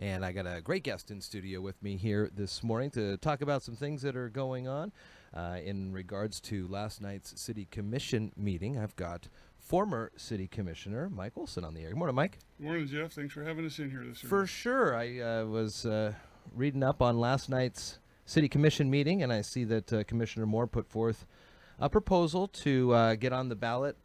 And I got a great guest in studio with me here this morning to talk about some things that are going on in regards to last night's City Commission meeting. I've got former City Commissioner Mike Olsen on the air. Good morning, Mike. Good morning, Jeff. Thanks for having us in here this For morning. sure. I was reading up on last night's City Commission meeting, and I see that Commissioner Moore put forth a proposal to get on the ballot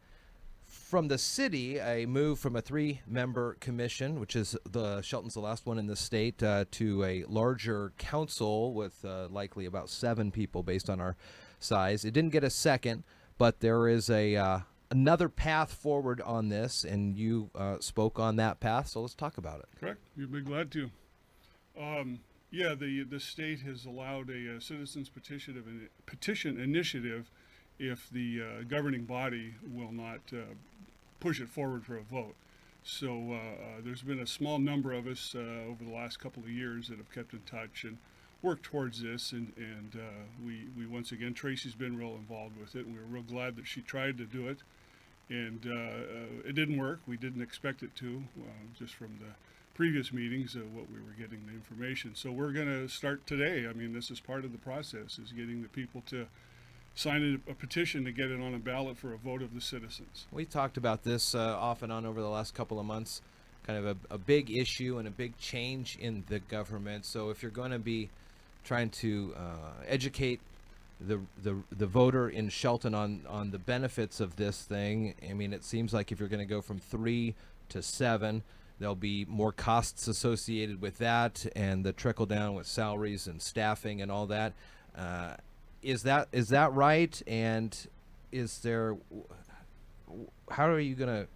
from the city, a move from a 3-member commission, which is Shelton's the last one in the state, to a larger council with likely about 7 people based on our size. It didn't get a second, but there is another path forward on this, and you spoke on that path, so let's talk about it. Correct. You'd be glad to. The state has allowed a citizens petition initiative if the governing body will not push it forward for a vote. So there's been a small number of us over the last couple of years that have kept in touch and worked towards this, and we once again, Tracy's been real involved with it, and we're real glad that she tried to do it, and it didn't work. We didn't expect it to, just from the previous meetings of what we were getting the information. So we're going to start today. I mean, this is part of the process, is getting the people to sign a petition to get it on a ballot for a vote of the citizens. We talked about this off and on over the last couple of months, kind of a big issue and a big change in the government. So if you're going to be trying to educate the voter in Shelton on the benefits of this thing, I mean, it seems like if you're going to go from 3 to 7, there'll be more costs associated with that, and the trickle down with salaries and staffing and all that. Is that right? And how are you going to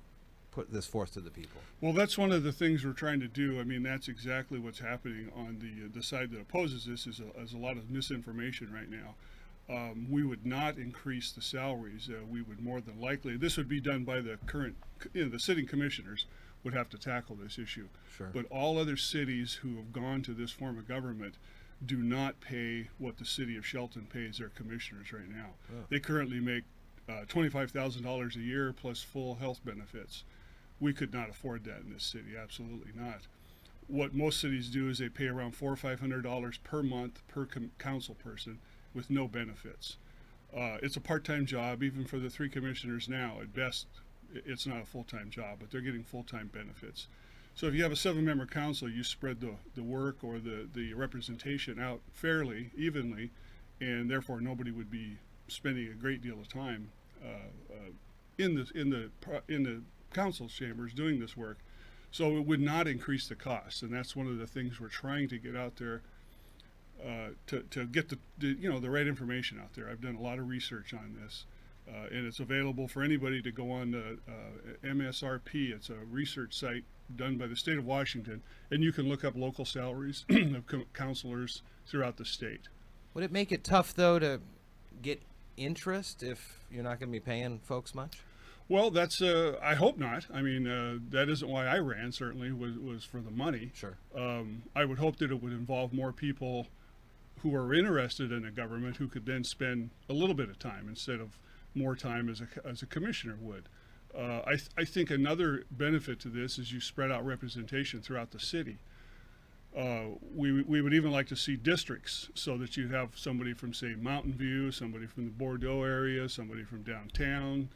put this forth to the people? Well, that's one of the things we're trying to do. I mean, that's exactly what's happening on the side that opposes this. Is a lot of misinformation right now. We would not increase the salaries. We would more than likely, this would be done by the current, the sitting commissioners would have to tackle this issue. Sure. But all other cities who have gone to this form of government do not pay what the city of Shelton pays their commissioners right now. Oh. They currently make $25,000 a year plus full health benefits. We could not afford that in this city, absolutely not. What most cities do is they pay around $400 or $500 per month per council person with no benefits. It's a part-time job, even for the 3 commissioners now. At best, it's not a full-time job, but they're getting full-time benefits. So if you have a 7-member council, you spread the work or the representation out fairly, evenly, and therefore nobody would be spending a great deal of time in the council chambers doing this work. So it would not increase the costs, and that's one of the things we're trying to get out there to get the right information out there. I've done a lot of research on this. And it's available for anybody to go on to MSRP. It's a research site done by the state of Washington, and you can look up local salaries of counselors throughout the state. Would it make it tough, though, to get interest if you're not going to be paying folks much? Well, that's I hope not. I mean, that isn't why I ran, certainly, was for the money. Sure. I would hope that it would involve more people who are interested in a government who could then spend a little bit of time instead of more time as a commissioner would. I think another benefit to this is you spread out representation throughout the city. We would even like to see districts so that you have somebody from, say, Mountain View, somebody from the Bordeaux area, somebody from downtown,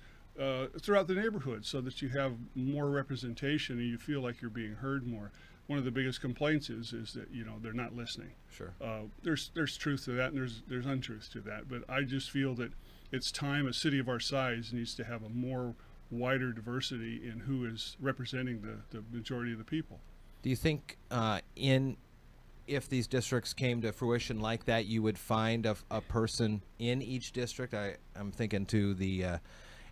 throughout the neighborhood, so that you have more representation and you feel like you're being heard more. One of the biggest complaints is that they're not listening. Sure. There's truth to that, and there's untruth to that. But I just feel that it's time a city of our size needs to have a more wider diversity in who is representing the majority of the people. Do you think if these districts came to fruition like that, you would find a person in each district? I'm thinking to the,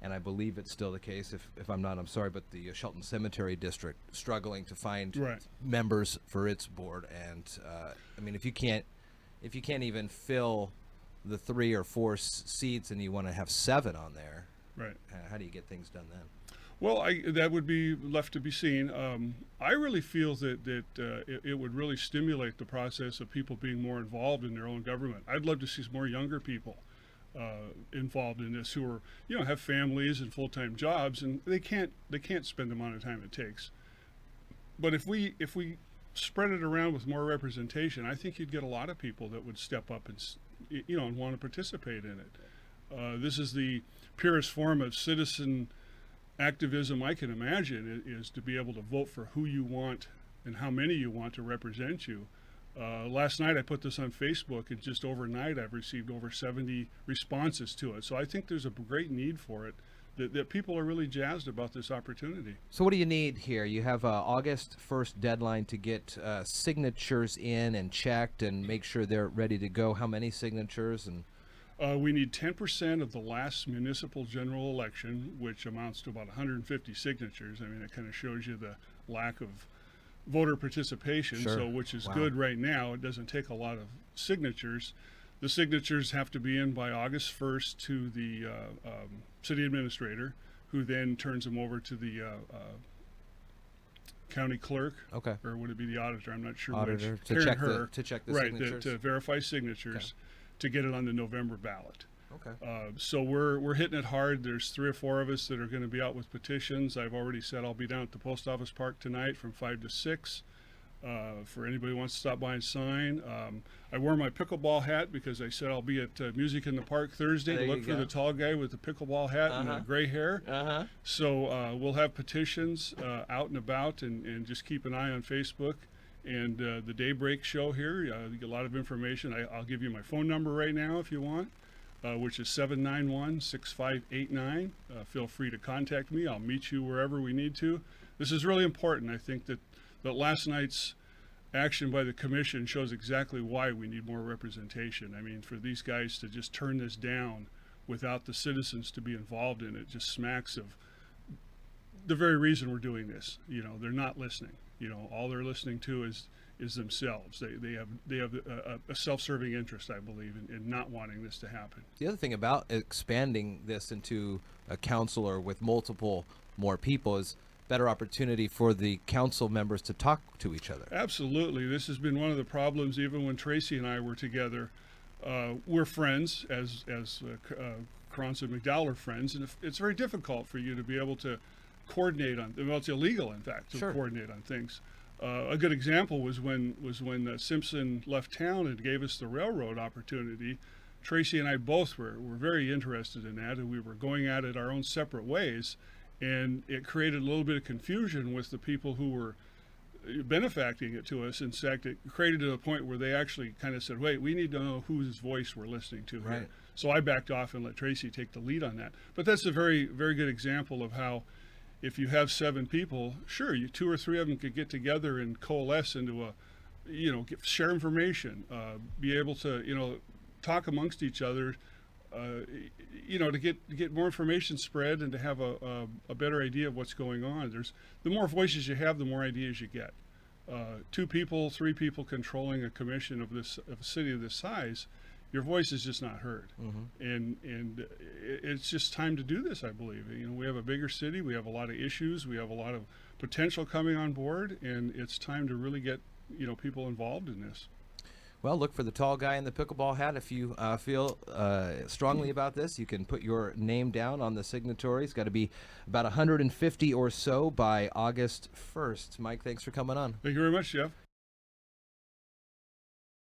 and I believe it's still the case, if I'm not, I'm sorry, but the Shelton Cemetery District struggling to find members for its board. And I mean, if you can't even fill the 3 or 4 seats and you want to have 7 on there, right? How do you get things done then? Well, that would be left to be seen. I really feel that it would really stimulate the process of people being more involved in their own government. I'd love to see more younger people involved in this who are, have families and full-time jobs, and they can't spend the amount of time it takes. But if we spread it around with more representation, I think you'd get a lot of people that would step up and and want to participate in it. This is the purest form of citizen activism I can imagine, is to be able to vote for who you want and how many you want to represent you. Last night I put this on Facebook, and just overnight I've received over 70 responses to it. So I think there's a great need for it, that people are really jazzed about this opportunity. So what do you need here? You have August 1st deadline to get signatures in and checked and make sure they're ready to go. How many signatures? And we need 10% of the last municipal general election, which amounts to about 150 signatures. I mean, it kind of shows you the lack of voter participation, Sure. so which is Wow. good right now. It doesn't take a lot of signatures. The signatures have to be in by August 1st to the city administrator, who then turns them over to the county clerk, okay, or would it be the auditor? I'm not sure auditor which. to Karen check Herr, to check the right, signatures. to verify signatures, to get it on the November ballot. Okay. So we're hitting it hard. There's 3 or 4 of us that are going to be out with petitions. I've already said I'll be down at the post office park tonight from 5 to 6. For anybody who wants to stop by and sign. I wore my pickleball hat because I said I'll be at Music in the Park Thursday There to you look for go. the tall guy with the pickleball hat and the gray hair. Uh-huh. So we'll have petitions out and about, and just keep an eye on Facebook. And the Daybreak show here, you get a lot of information. I'll give you my phone number right now if you want, which is 791-6589. Feel free to contact me. I'll meet you wherever we need to. This is really important. I think that last night's action by the commission shows exactly why we need more representation. I mean, for these guys to just turn this down without the citizens to be involved in it just smacks of the very reason we're doing this. They're not listening. All they're listening to is themselves. They have a self-serving interest, I believe, in not wanting this to happen. The other thing about expanding this into a council or with multiple more people is better opportunity for the council members to talk to each other. Absolutely. This has been one of the problems even when Tracy and I were together. We're friends, as Krantz and McDowell are friends, and it's very difficult for you to be able to coordinate on, well, it's illegal, in fact, to Sure. coordinate on things. A good example was when Simpson left town and gave us the railroad opportunity. Tracy and I both were very interested in that, and we were going at it our own separate ways. And it created a little bit of confusion with the people who were benefacting it to us. In fact, it created to a point where they actually kind of said, wait, we need to know whose voice we're listening to here. Right. So I backed off and let Tracy take the lead on that. But that's a very, very good example of how, if you have 7 people, sure, 2 or 3 of them could get together and coalesce into share information, be able to, talk amongst each other, to get more information spread and to have a better idea of what's going on. The more voices you have, the more ideas you get. 2 people, 3 people controlling a commission of a city of this size, your voice is just not heard. And it's just time to do this, I believe. We have a bigger city, we have a lot of issues, we have a lot of potential coming on board, and it's time to really get people involved in this. Well, look for the tall guy in the pickleball hat. If you feel strongly about this, you can put your name down on the signatory. It's got to be about 150 or so by August 1st. Mike, thanks for coming on. Thank you very much, Jeff.